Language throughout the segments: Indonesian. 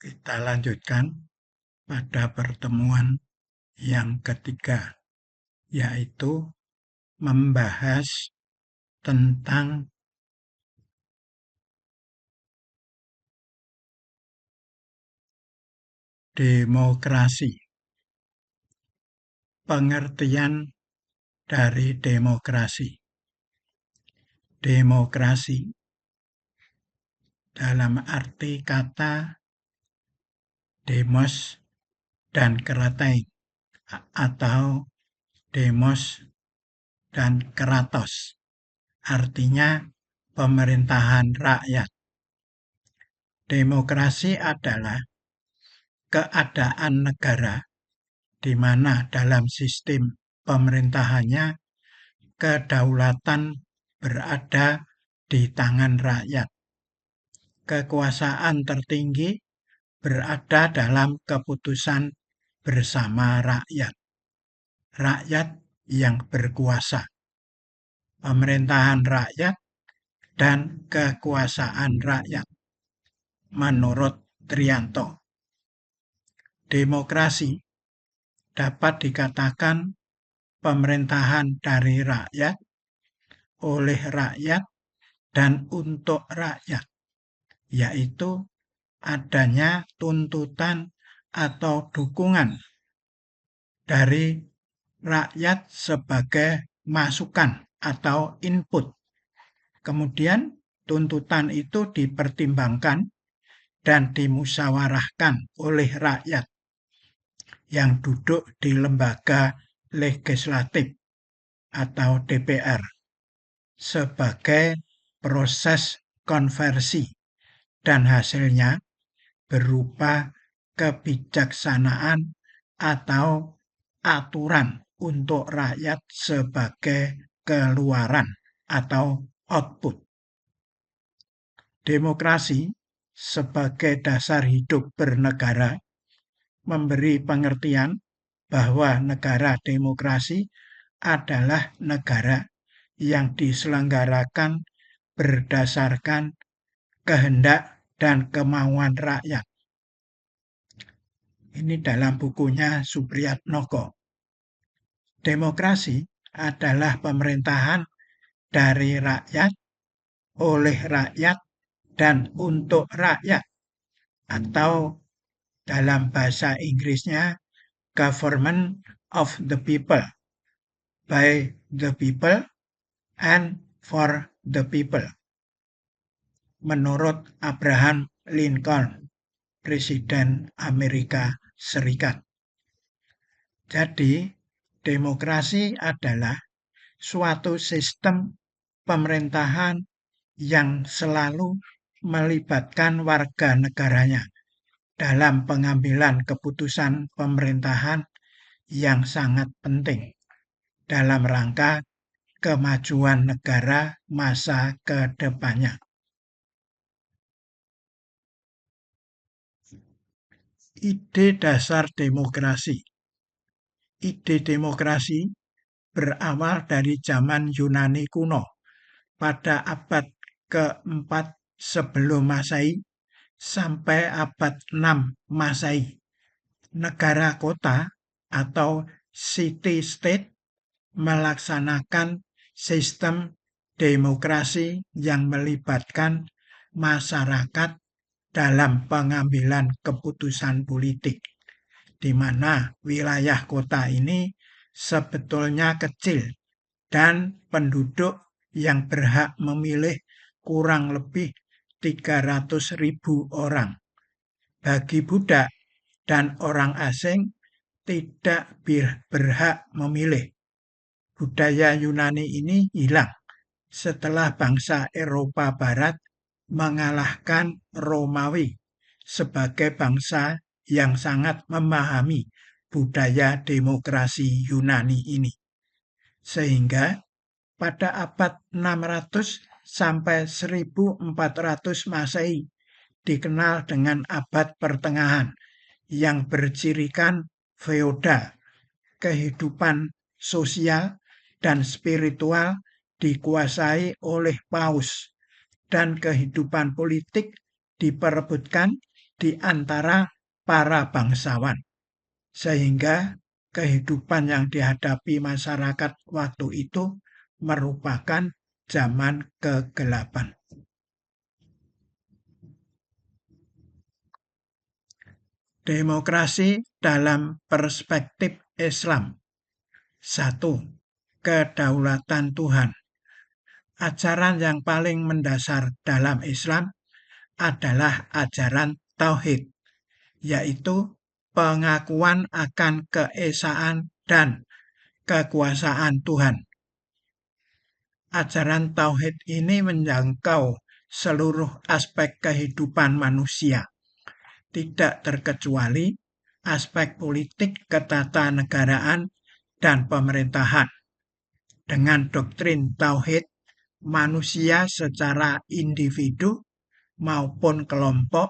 Kita lanjutkan pada pertemuan yang ketiga, yaitu membahas tentang demokrasi. Pengertian dari demokrasi. Demokrasi dalam arti kata demos dan kratein atau demos dan kratos. Artinya pemerintahan rakyat. Demokrasi adalah keadaan negara di mana dalam sistem pemerintahannya kedaulatan berada di tangan rakyat. Kekuasaan tertinggi berada dalam keputusan bersama rakyat. Rakyat yang berkuasa. Pemerintahan rakyat dan kekuasaan rakyat. Menurut Trianto, demokrasi dapat dikatakan pemerintahan dari rakyat, oleh rakyat, dan untuk rakyat, yaitu adanya tuntutan atau dukungan dari rakyat sebagai masukan atau input. Kemudian tuntutan itu dipertimbangkan dan dimusyawarahkan oleh rakyat yang duduk di lembaga legislatif atau DPR sebagai proses konversi dan hasilnya berupa kebijaksanaan atau aturan untuk rakyat sebagai keluaran atau output. Demokrasi sebagai dasar hidup bernegara memberi pengertian bahwa negara demokrasi adalah negara yang diselenggarakan berdasarkan kehendak dan kemauan rakyat. Ini dalam bukunya Supriyatnoko. Demokrasi adalah pemerintahan dari rakyat, oleh rakyat, dan untuk rakyat. Atau dalam bahasa Inggrisnya, government of the people, by the people, and for the people. Menurut Abraham Lincoln, Presiden Amerika Serikat. Jadi, demokrasi adalah suatu sistem pemerintahan yang selalu melibatkan warga negaranya dalam pengambilan keputusan pemerintahan yang sangat penting dalam rangka kemajuan negara masa ke depannya. Ide dasar demokrasi. Ide demokrasi berawal dari zaman Yunani kuno pada abad ke-4 sebelum Masehi sampai abad 6 Masehi. Negara kota atau city-state melaksanakan sistem demokrasi yang melibatkan masyarakat dalam pengambilan keputusan politik, di mana wilayah kota ini sebetulnya kecil dan penduduk yang berhak memilih kurang lebih 300.000 orang. Bagi budak dan orang asing tidak berhak memilih. Budaya Yunani ini hilang setelah bangsa Eropa Barat mengalahkan Romawi sebagai bangsa yang sangat memahami budaya demokrasi Yunani ini. Sehingga pada abad 600 sampai 1400 Masehi dikenal dengan abad pertengahan yang bercirikan feodal. Kehidupan sosial dan spiritual dikuasai oleh paus dan kehidupan politik diperebutkan di antara para bangsawan, sehingga kehidupan yang dihadapi masyarakat waktu itu merupakan zaman kegelapan. Demokrasi dalam perspektif Islam. 1. Kedaulatan Tuhan. Ajaran yang paling mendasar dalam Islam adalah ajaran Tauhid, yaitu pengakuan akan keesaan dan kekuasaan Tuhan. Ajaran Tauhid ini menjangkau seluruh aspek kehidupan manusia, tidak terkecuali aspek politik, ketatanegaraan, dan pemerintahan. Dengan doktrin Tauhid, manusia secara individu maupun kelompok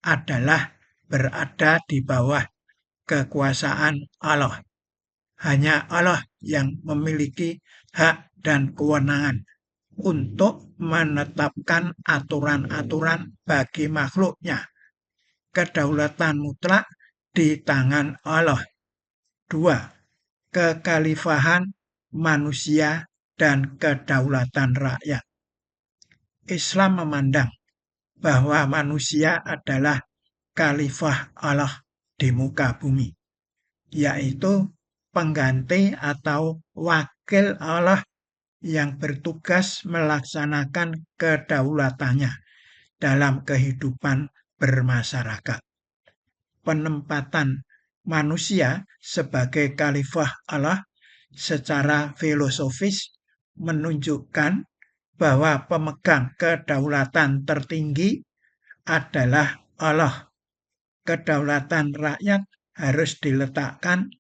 adalah berada di bawah kekuasaan Allah. Hanya Allah yang memiliki hak dan kewenangan untuk menetapkan aturan-aturan bagi makhluknya. Kedaulatan mutlak di tangan Allah. 2. Kekhalifahan manusia dan kedaulatan rakyat. Islam memandang bahwa manusia adalah khalifah Allah di muka bumi, yaitu pengganti atau wakil Allah yang bertugas melaksanakan kedaulatannya dalam kehidupan bermasyarakat. Penempatan manusia sebagai khalifah Allah secara filosofis menunjukkan bahwa pemegang kedaulatan tertinggi adalah Allah. Kedaulatan rakyat harus diletakkan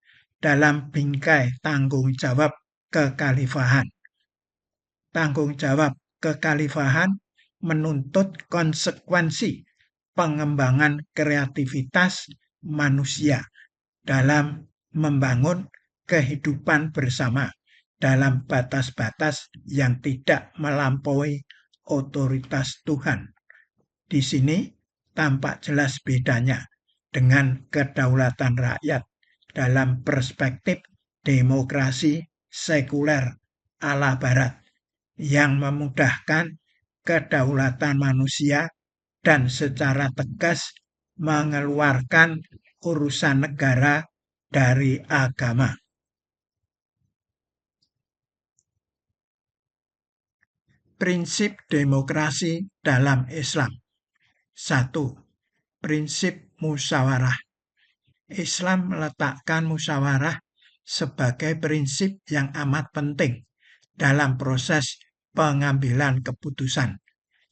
dalam bingkai tanggung jawab kekhalifahan. Tanggung jawab kekhalifahan menuntut konsekuensi pengembangan kreativitas manusia dalam membangun kehidupan bersama dalam batas-batas yang tidak melampaui otoritas Tuhan. Di sini tampak jelas bedanya dengan kedaulatan rakyat dalam perspektif demokrasi sekuler ala Barat yang memudahkan kedaulatan manusia dan secara tegas mengeluarkan urusan negara dari agama. Prinsip demokrasi dalam Islam. 1. Prinsip musyawarah. Islam meletakkan musyawarah sebagai prinsip yang amat penting dalam proses pengambilan keputusan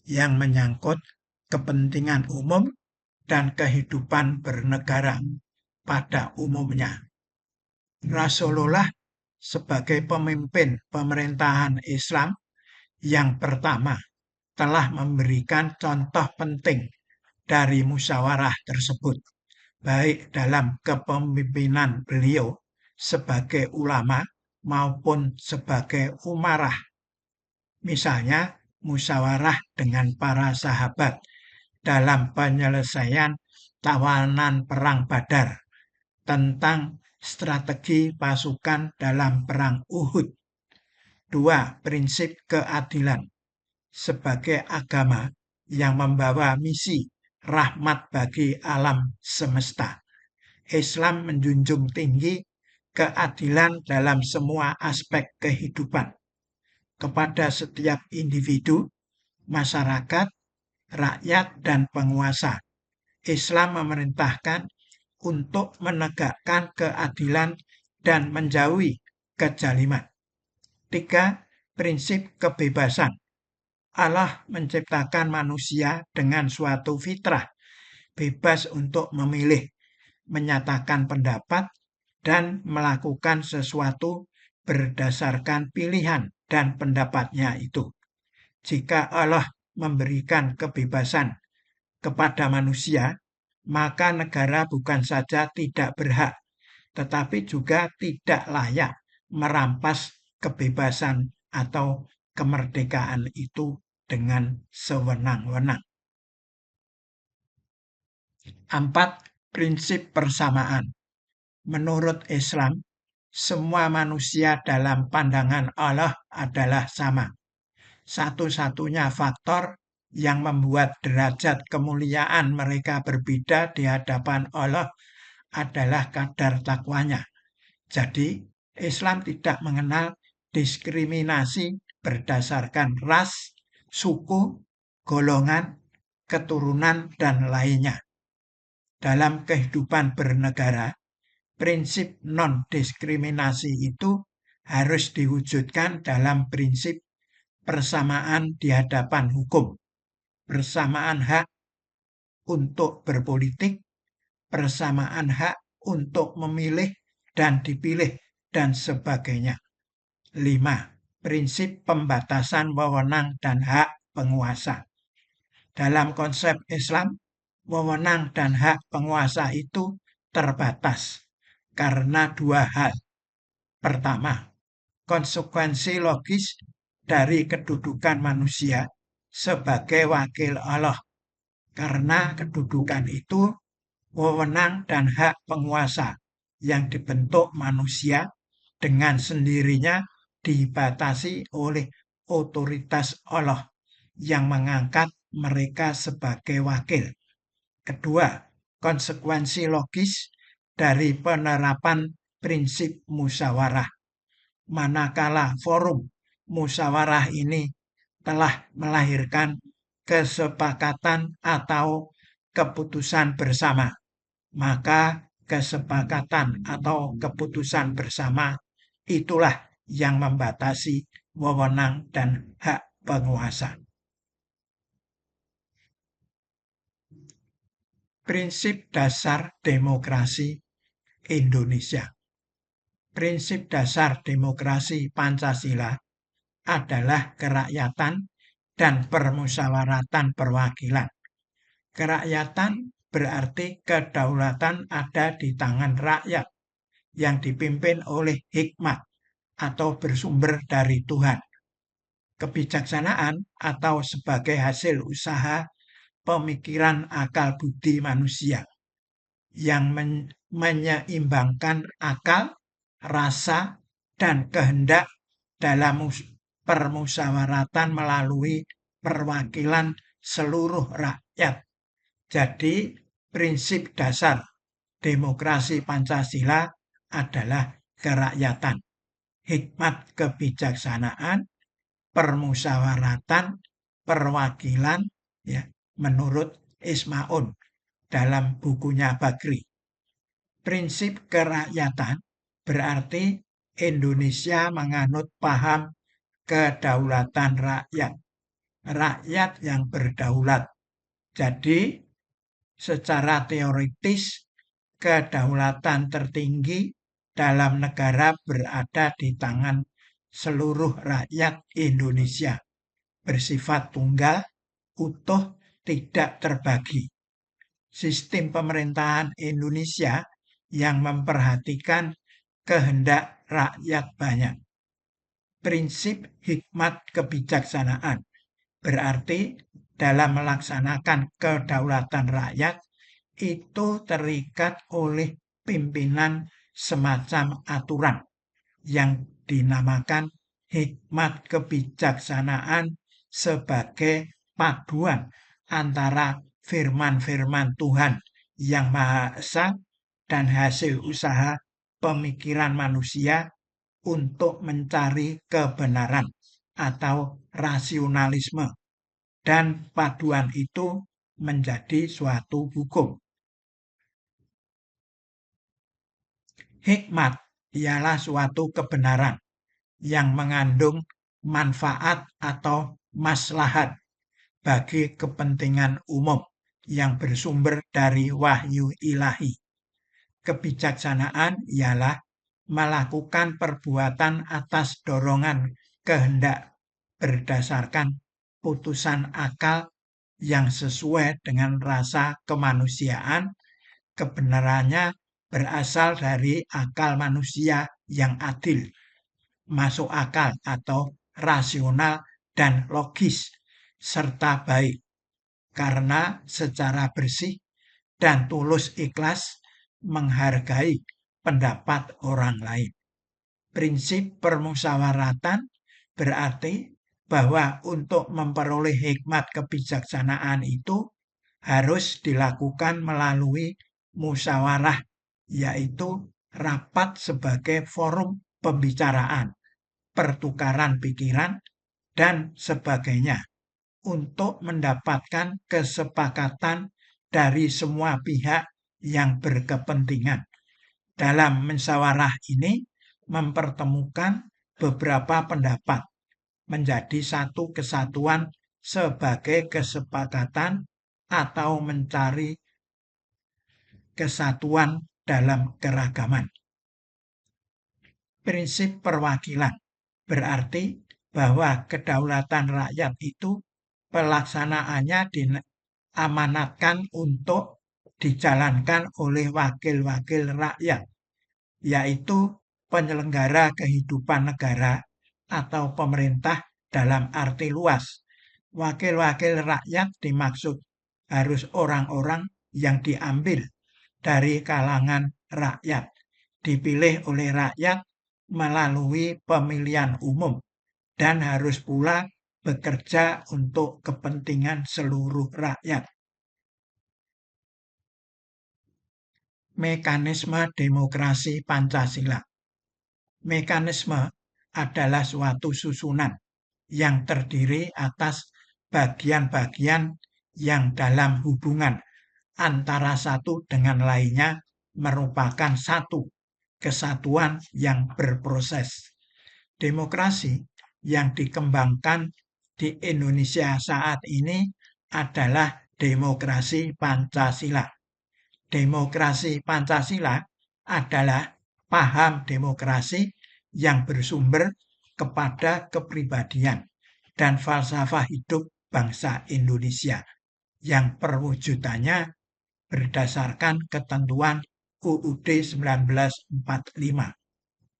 yang menyangkut kepentingan umum dan kehidupan bernegara pada umumnya. Rasulullah sebagai pemimpin pemerintahan Islam yang pertama telah memberikan contoh penting dari musyawarah tersebut, baik dalam kepemimpinan beliau sebagai ulama maupun sebagai umarah. Misalnya, musyawarah dengan para sahabat dalam penyelesaian tawanan perang Badar tentang strategi pasukan dalam perang Uhud. 2. Prinsip keadilan. Sebagai agama yang membawa misi rahmat bagi alam semesta, Islam menjunjung tinggi keadilan dalam semua aspek kehidupan kepada setiap individu, masyarakat, rakyat, dan penguasa. Islam memerintahkan untuk menegakkan keadilan dan menjauhi kezaliman. 3. Prinsip kebebasan. Allah menciptakan manusia dengan suatu fitrah, bebas untuk memilih, menyatakan pendapat, dan melakukan sesuatu berdasarkan pilihan dan pendapatnya itu. Jika Allah memberikan kebebasan kepada manusia, maka negara bukan saja tidak berhak, tetapi juga tidak layak merampas kebebasan atau kemerdekaan itu dengan sewenang-wenang. 4. Prinsip persamaan. Menurut Islam, semua manusia dalam pandangan Allah adalah sama. Satu-satunya faktor yang membuat derajat kemuliaan mereka berbeda di hadapan Allah adalah kadar takwanya. Jadi, Islam tidak mengenal diskriminasi berdasarkan ras, suku, golongan, keturunan, dan lainnya. Dalam kehidupan bernegara, prinsip non-diskriminasi itu harus diwujudkan dalam prinsip persamaan di hadapan hukum, persamaan hak untuk berpolitik, persamaan hak untuk memilih dan dipilih, dan sebagainya. 5. Prinsip pembatasan wewenang dan hak penguasa. Dalam konsep Islam, wewenang dan hak penguasa itu terbatas karena dua hal. Pertama, konsekuensi logis dari kedudukan manusia sebagai wakil Allah. Karena kedudukan itu, wewenang dan hak penguasa yang dibentuk manusia dengan sendirinya dibatasi oleh otoritas Allah yang mengangkat mereka sebagai wakil. Kedua, konsekuensi logis dari penerapan prinsip musyawarah. Manakala forum musyawarah ini telah melahirkan kesepakatan atau keputusan bersama, maka kesepakatan atau keputusan bersama itulah yang membatasi wewenang dan hak penguasa. Prinsip dasar demokrasi Indonesia. Prinsip dasar demokrasi Pancasila adalah kerakyatan dan permusyawaratan perwakilan. Kerakyatan berarti kedaulatan ada di tangan rakyat yang dipimpin oleh hikmat atau bersumber dari Tuhan. Kebijaksanaan atau sebagai hasil usaha pemikiran akal budi manusia yang menyeimbangkan akal, rasa, dan kehendak dalam permusyawaratan melalui perwakilan seluruh rakyat. Jadi, prinsip dasar demokrasi Pancasila adalah kerakyatan, hikmat kebijaksanaan, permusyawaratan, perwakilan, ya, menurut Ismaun dalam bukunya Bagri. Prinsip kerakyatan berarti Indonesia menganut paham kedaulatan rakyat. Rakyat yang berdaulat. Jadi, secara teoritis, kedaulatan tertinggi dalam negara berada di tangan seluruh rakyat Indonesia. Bersifat tunggal, utuh, tidak terbagi. Sistem pemerintahan Indonesia yang memperhatikan kehendak rakyat banyak. Prinsip hikmat kebijaksanaan berarti dalam melaksanakan kedaulatan rakyat itu terikat oleh pimpinan semacam aturan yang dinamakan hikmat kebijaksanaan sebagai paduan antara firman-firman Tuhan yang Maha Esa dan hasil usaha pemikiran manusia untuk mencari kebenaran atau rasionalisme, dan paduan itu menjadi suatu hukum. Hikmat ialah suatu kebenaran yang mengandung manfaat atau maslahat bagi kepentingan umum yang bersumber dari wahyu ilahi. Kebijaksanaan ialah melakukan perbuatan atas dorongan kehendak berdasarkan putusan akal yang sesuai dengan rasa kemanusiaan. Kebenarannya berasal dari akal manusia yang adil, masuk akal atau rasional dan logis, serta baik. Karena secara bersih dan tulus ikhlas menghargai pendapat orang lain. Prinsip permusyawaratan berarti bahwa untuk memperoleh hikmat kebijaksanaan itu harus dilakukan melalui musyawarah, yaitu rapat sebagai forum pembicaraan, pertukaran pikiran, dan sebagainya untuk mendapatkan kesepakatan dari semua pihak yang berkepentingan. Dalam musyawarah ini mempertemukan beberapa pendapat menjadi satu kesatuan sebagai kesepakatan atau mencari kesatuan dalam keragaman. Prinsip perwakilan berarti bahwa kedaulatan rakyat itu pelaksanaannya diamanatkan untuk dijalankan oleh wakil-wakil rakyat, yaitu penyelenggara kehidupan negara atau pemerintah dalam arti luas. Wakil-wakil rakyat dimaksud harus orang-orang yang diambil dari kalangan rakyat, dipilih oleh rakyat melalui pemilihan umum, dan harus pula bekerja untuk kepentingan seluruh rakyat. Mekanisme demokrasi Pancasila. Mekanisme adalah suatu susunan yang terdiri atas bagian-bagian yang dalam hubungan antara satu dengan lainnya merupakan satu kesatuan yang berproses. Demokrasi yang dikembangkan di Indonesia saat ini adalah demokrasi Pancasila. Demokrasi Pancasila adalah paham demokrasi yang bersumber kepada kepribadian dan falsafah hidup bangsa Indonesia yang perwujudannya berdasarkan ketentuan UUD 1945.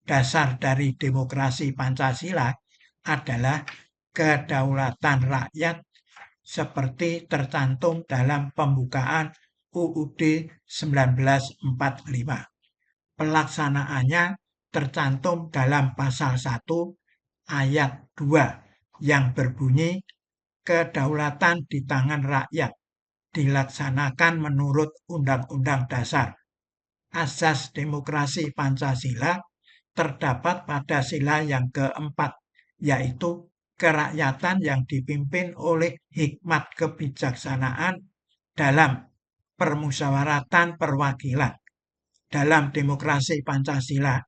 Dasar dari demokrasi Pancasila adalah kedaulatan rakyat seperti tercantum dalam pembukaan UUD 1945. Pelaksanaannya tercantum dalam pasal 1 ayat 2 yang berbunyi kedaulatan di tangan rakyat dilaksanakan menurut Undang-Undang Dasar. Asas demokrasi Pancasila terdapat pada sila yang keempat, yaitu kerakyatan yang dipimpin oleh hikmat kebijaksanaan dalam permusyawaratan perwakilan. Dalam demokrasi Pancasila,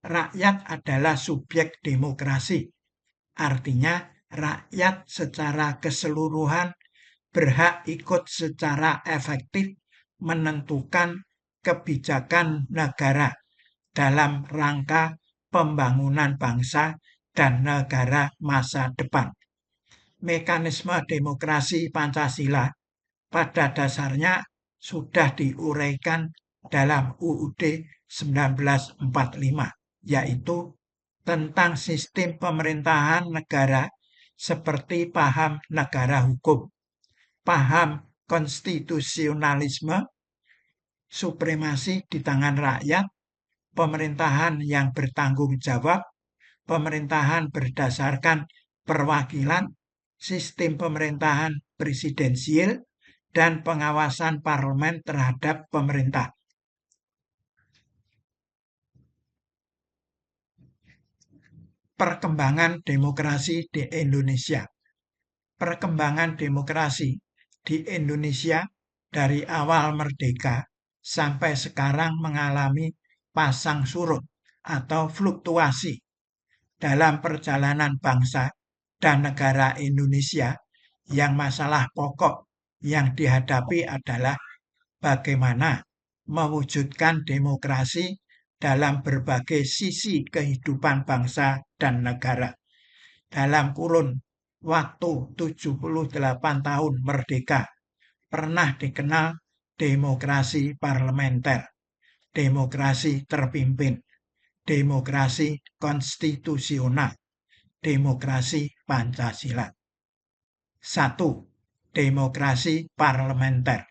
rakyat adalah subjek demokrasi. Artinya, rakyat secara keseluruhan berhak ikut secara efektif menentukan kebijakan negara dalam rangka pembangunan bangsa dan negara masa depan. Mekanisme demokrasi Pancasila pada dasarnya sudah diuraikan dalam UUD 1945, yaitu tentang sistem pemerintahan negara seperti paham negara hukum, paham konstitusionalisme, supremasi di tangan rakyat, pemerintahan yang bertanggung jawab, pemerintahan berdasarkan perwakilan, sistem pemerintahan presidensial, dan pengawasan parlemen terhadap pemerintah. Perkembangan demokrasi di Indonesia. Perkembangan demokrasi di Indonesia dari awal merdeka sampai sekarang mengalami pasang surut atau fluktuasi. Dalam perjalanan bangsa dan negara Indonesia, yang masalah pokok yang dihadapi adalah bagaimana mewujudkan demokrasi dalam berbagai sisi kehidupan bangsa dan negara. Dalam kurun waktu 78 tahun merdeka, pernah dikenal demokrasi parlementer, demokrasi terpimpin, demokrasi konstitusional, demokrasi Pancasila. 1. Demokrasi parlementer.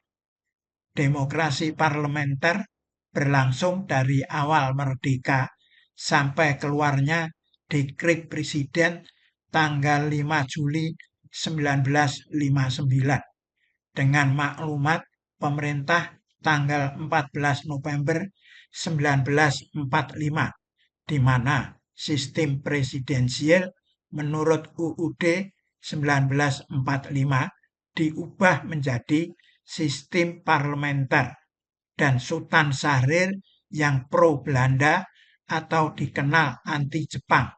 demokrasi parlementer berlangsung dari awal merdeka sampai keluarnya dekret presiden tanggal 5 Juli 1959 dengan maklumat pemerintah tanggal 14 November 1945 di mana sistem presidensial menurut UUD 1945 diubah menjadi sistem parlementer dan Sultan Syahrir yang pro Belanda atau dikenal anti Jepang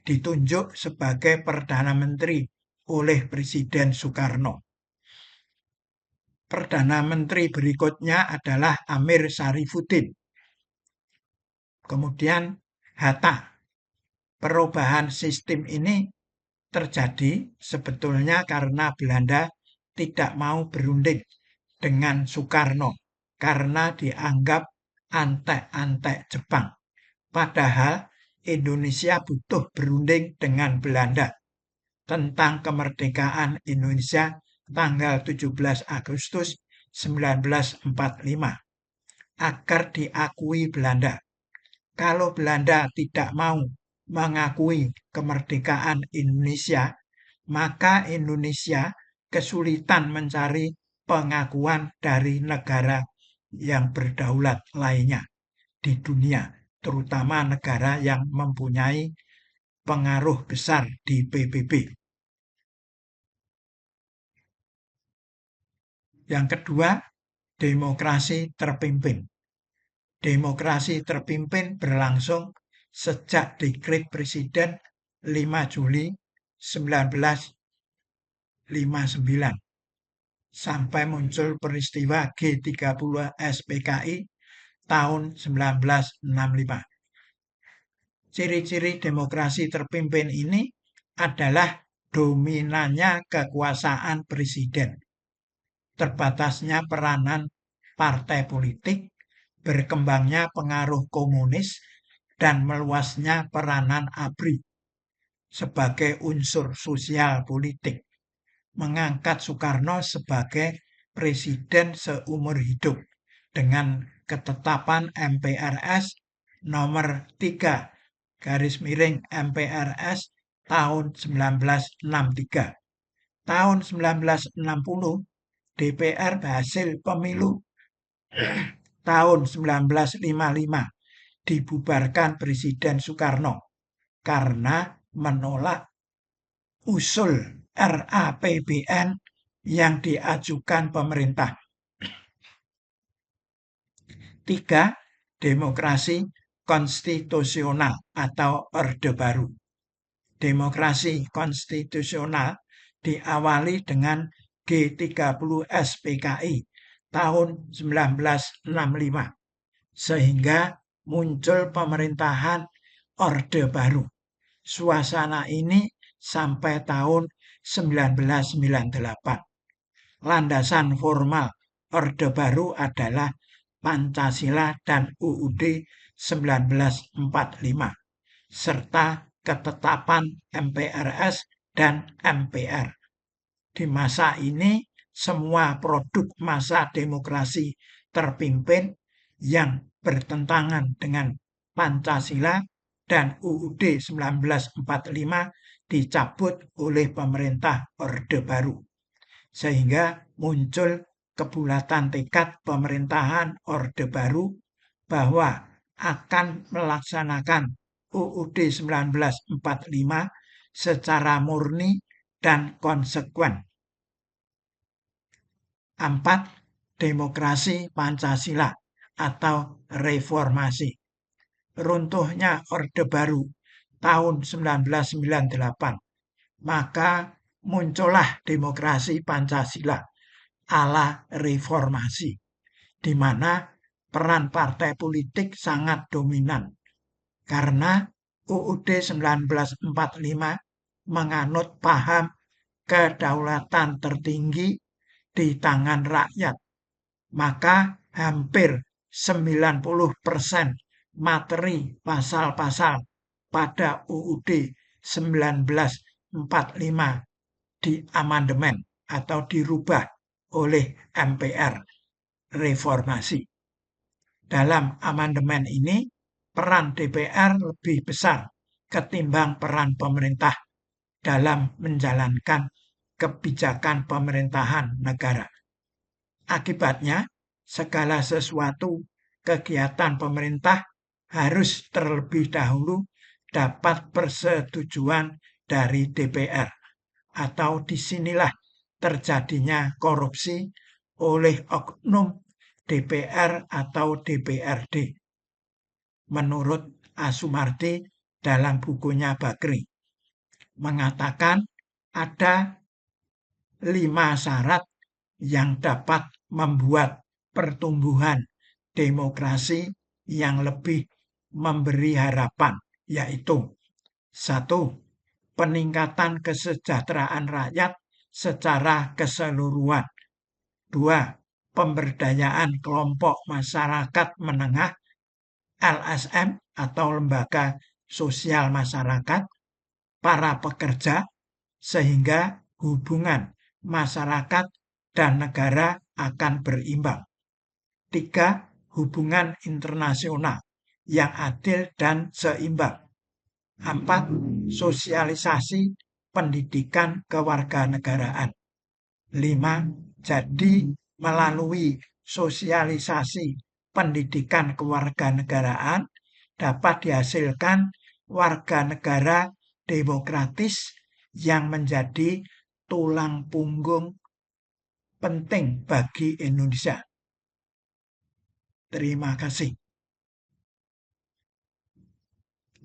ditunjuk sebagai Perdana Menteri oleh Presiden Soekarno. Perdana Menteri berikutnya adalah Amir Syarifuddin. Kemudian Hatta. Perubahan sistem ini terjadi sebetulnya karena Belanda tidak mau berunding dengan Soekarno karena dianggap antek-antek Jepang. Padahal Indonesia butuh berunding dengan Belanda tentang kemerdekaan Indonesia tanggal 17 Agustus 1945 agar diakui Belanda. Kalau Belanda tidak mau mengakui kemerdekaan Indonesia, maka Indonesia kesulitan mencari pengakuan dari negara yang berdaulat lainnya di dunia, terutama negara yang mempunyai pengaruh besar di PBB. Yang kedua, demokrasi terpimpin. Demokrasi terpimpin berlangsung sejak dekret Presiden 5 Juli 1959 sampai muncul peristiwa G30 SPKI tahun 1965. Ciri-ciri demokrasi terpimpin ini adalah dominannya kekuasaan presiden, terbatasnya peranan partai politik, berkembangnya pengaruh komunis, dan meluasnya peranan ABRI sebagai unsur sosial politik, mengangkat Soekarno sebagai presiden seumur hidup dengan ketetapan MPRS nomor 3 /MPRS tahun 1963. Tahun 1960 DPR hasil pemilu tahun 1955 dibubarkan Presiden Soekarno karena menolak usul RAPBN yang diajukan pemerintah. 3. Demokrasi konstitusional atau Orde Baru. Demokrasi konstitusional diawali dengan G30 SPKI tahun 1965 sehingga muncul pemerintahan Orde Baru. Suasana ini sampai tahun 1998. Landasan formal Orde Baru adalah Pancasila dan UUD 1945 serta ketetapan MPRS dan MPR. Di masa ini semua produk masa demokrasi terpimpin yang bertentangan dengan Pancasila dan UUD 1945 dicabut oleh pemerintah Orde Baru. Sehingga muncul kebulatan tekad pemerintahan Orde Baru bahwa akan melaksanakan UUD 1945 secara murni dan konsekuen. 4. Demokrasi Pancasila atau reformasi. Runtuhnya Orde Baru tahun 1998, maka muncullah demokrasi Pancasila ala reformasi, di mana peran partai politik sangat dominan, karena UUD 1945 menganut paham kedaulatan tertinggi di tangan rakyat, maka hampir 90% materi pasal-pasal pada UUD 1945 diamandemen atau dirubah oleh MPR reformasi. Dalam amandemen ini, peran DPR lebih besar ketimbang peran pemerintah dalam menjalankan kebijakan pemerintahan negara. Akibatnya, segala sesuatu kegiatan pemerintah harus terlebih dahulu dapat persetujuan dari DPR, atau disinilah terjadinya korupsi oleh oknum DPR atau DPRD. Menurut Asumardi dalam bukunya Bakri, mengatakan ada 5 syarat yang dapat membuat pertumbuhan demokrasi yang lebih memberi harapan, yaitu 1. Peningkatan kesejahteraan rakyat secara keseluruhan. 2. Pemberdayaan kelompok masyarakat menengah LSM atau lembaga sosial masyarakat, para pekerja, sehingga hubungan masyarakat dan negara akan berimbang. 3. Hubungan internasional yang adil dan seimbang. 4. Sosialisasi pendidikan kewarganegaraan. 5. Jadi melalui sosialisasi pendidikan kewarganegaraan dapat dihasilkan warga negara demokratis yang menjadi tulang punggung penting bagi Indonesia. Terima kasih.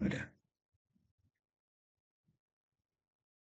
Udah.